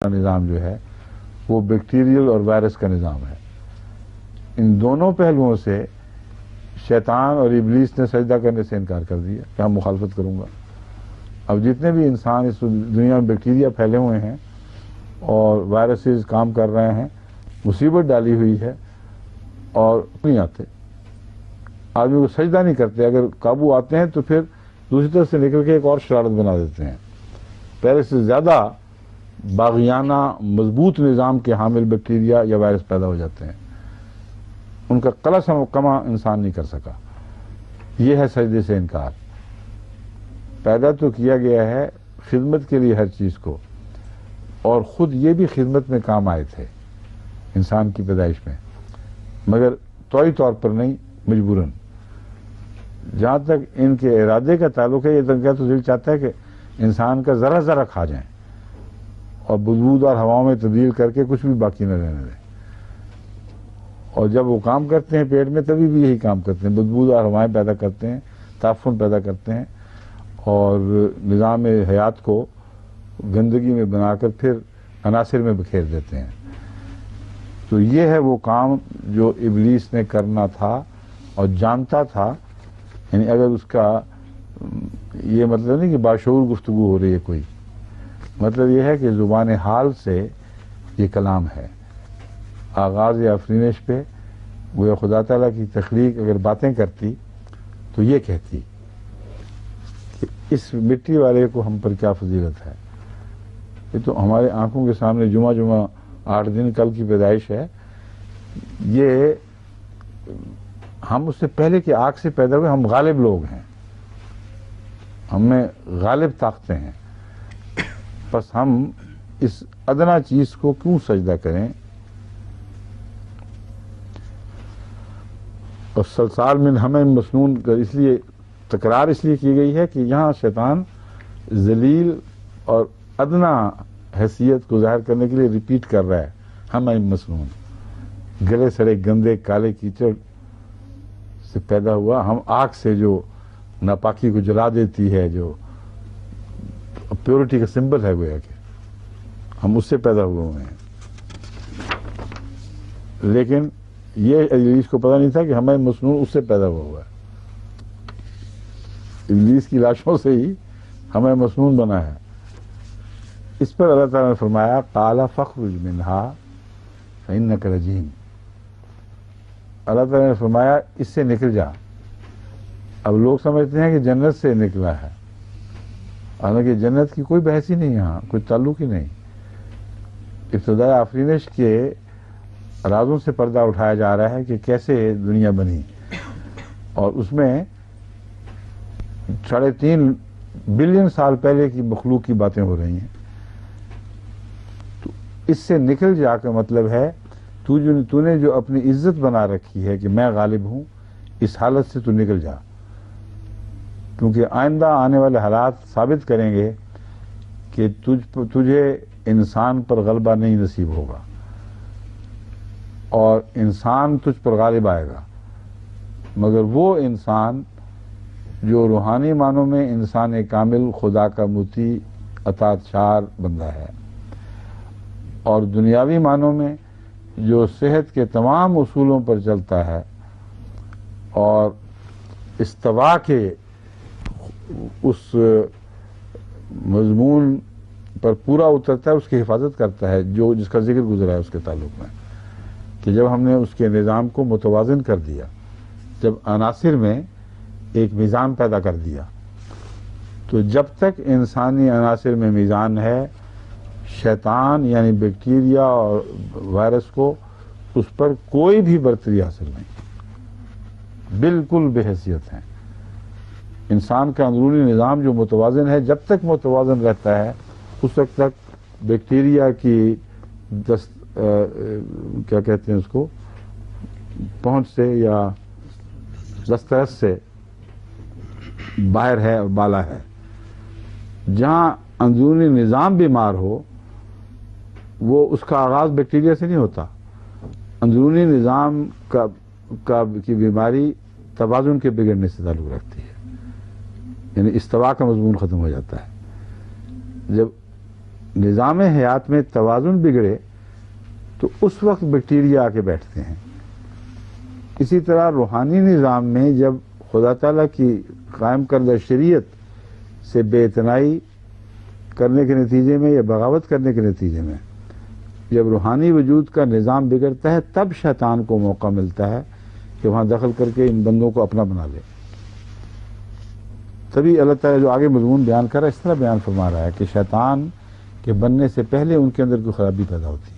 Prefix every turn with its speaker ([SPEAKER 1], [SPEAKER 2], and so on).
[SPEAKER 1] کا نظام جو ہے وہ بیکٹیریل اور وائرس کا نظام ہے. ان دونوں پہلوؤں سے شیطان اور ابلیس نے سجدہ کرنے سے انکار کر دیا کہ ہم مخالفت کروں گا. اب جتنے بھی انسان اس دنیا میں بیکٹیریا پھیلے ہوئے ہیں اور وائرسز کام کر رہے ہیں، مصیبت ڈالی ہوئی ہے اور نہیں آتے، آدمی کو سجدہ نہیں کرتے. اگر قابو آتے ہیں تو پھر دوسری طرف سے نکل کے ایک اور شرارت بنا دیتے ہیں. پہلے سے زیادہ باغیانہ مضبوط نظام کے حامل بیکٹیریا یا وائرس پیدا ہو جاتے ہیں. ان کا قلص کما انسان نہیں کر سکا. یہ ہے سجدے سے انکار. پیدا تو کیا گیا ہے خدمت کے لیے ہر چیز کو، اور خود یہ بھی خدمت میں کام آئے تھے انسان کی پیدائش میں، مگر طوعی طور پر نہیں، مجبوراً. جہاں تک ان کے ارادے کا تعلق ہے، یہ تو دل چاہتا ہے کہ انسان کا ذرا ذرا کھا جائیں اور بدبودار ہواؤں میں تبدیل کر کے کچھ بھی باقی نہ رہنے دیں. اور جب وہ کام کرتے ہیں پیٹ میں، تبھی بھی یہی کام کرتے ہیں، بدبودار ہوائیں پیدا کرتے ہیں، تعفن پیدا کرتے ہیں اور نظام حیات کو گندگی میں بنا کر پھر عناصر میں بکھیر دیتے ہیں. تو یہ ہے وہ کام جو ابلیس نے کرنا تھا اور جانتا تھا. یعنی اگر اس کا یہ مطلب نہیں کہ باشعور گفتگو ہو رہی ہے کوئی، مطلب یہ ہے کہ زبان حال سے یہ کلام ہے. آغاز آفرینش پہ وہ خدا تعالیٰ کی تخلیق اگر باتیں کرتی تو یہ کہتی کہ اس مٹی والے کو ہم پر کیا فضیلت ہے. یہ تو ہمارے آنکھوں کے سامنے جمعہ 8 دن کل کی پیدائش ہے. یہ ہم اس سے پہلے کی آگ سے پیدا ہوئے، ہم غالب لوگ ہیں، ہم میں غالب طاقتیں ہیں. بس ہم اس ادنا چیز کو کیوں سجدہ کریں. اور سلسال من حمیم مسنون کا اس لیے تکرار اس لیے کی گئی ہے کہ یہاں شیطان ذلیل اور ادنا حیثیت کو ظاہر کرنے کے لیے ریپیٹ کر رہا ہے. حمیم مسنون، گلے سڑے گندے کالے کیچڑ سے پیدا ہوا. ہم آگ سے جو ناپاکی کو جلا دیتی ہے، جو پیورٹی کا سمبل ہے، گویا کہ ہم اس سے پیدا ہوئے ہیں. لیکن یہ ابلیس کو پتہ نہیں تھا کہ ہمیں مسنون اس سے پیدا ہوا ہے. ابلیس کی لاشوں سے ہی ہمیں مسنون بنا ہے. اس پر اللہ تعالیٰ نے فرمایا قال فاخرج منها فإنك رجیم. اللہ تعالیٰ نے فرمایا اس سے نکل جا. اب لوگ سمجھتے ہیں کہ جنت سے نکلا ہے، حالانکہ جنت کی کوئی بحث ہی نہیں، یہاں کوئی تعلق ہی نہیں. ابتداء آفرینش کے رازوں سے پردہ اٹھایا جا رہا ہے کہ کیسے دنیا بنی، اور اس میں 3.5 بلین سال پہلے کی مخلوق کی باتیں ہو رہی ہیں. تو اس سے نکل جا کا مطلب ہے تو نے جو اپنی عزت بنا رکھی ہے کہ میں غالب ہوں، اس حالت سے تو نکل جا، کیونکہ آئندہ آنے والے حالات ثابت کریں گے کہ تجھے انسان پر غلبہ نہیں نصیب ہوگا اور انسان تجھ پر غالب آئے گا، مگر وہ انسان جو روحانی معنوں میں انسان کامل، خدا کا مطیع، اطاعت شار بندہ ہے، اور دنیاوی معنوں میں جو صحت کے تمام اصولوں پر چلتا ہے اور استوا کے اس مضمون پر پورا اترتا ہے، اس کی حفاظت کرتا ہے، جس کا ذکر گزرا ہے اس کے تعلق میں، کہ جب ہم نے اس کے نظام کو متوازن کر دیا، جب عناصر میں ایک میزان پیدا کر دیا، تو جب تک انسانی عناصر میں میزان ہے، شیطان یعنی بیکٹیریا اور وائرس کو اس پر کوئی بھی برتری حاصل نہیں، بالکل بے حیثیت ہیں. انسان کا اندرونی نظام جو متوازن ہے، جب تک متوازن رہتا ہے اس وقت تک بیکٹیریا کی کیا کہتے ہیں اس کو، پہنچ سے یا دسترس سے باہر ہے اور بالا ہے. جہاں اندرونی نظام بیمار ہو، وہ اس کا آغاز بیکٹیریا سے نہیں ہوتا. اندرونی نظام کی بیماری توازن کے بگڑنے سے تعلق رکھتی ہے، یعنی استوا کا مضمون ختم ہو جاتا ہے. جب نظام حیات میں توازن بگڑے تو اس وقت بیکٹیریا آ کے بیٹھتے ہیں. اسی طرح روحانی نظام میں جب خدا تعالیٰ کی قائم کردہ شریعت سے بے اعتنائی کرنے کے نتیجے میں یا بغاوت کرنے کے نتیجے میں جب روحانی وجود کا نظام بگڑتا ہے تب شیطان کو موقع ملتا ہے کہ وہاں دخل کر کے ان بندوں کو اپنا بنا لے. تبھی اللہ تعالیٰ جو آگے مضمون بیان کر رہا ہے اس طرح بیان فرما رہا ہے کہ شیطان کے بننے سے پہلے ان کے اندر کوئی خرابی پیدا ہوتی ہے.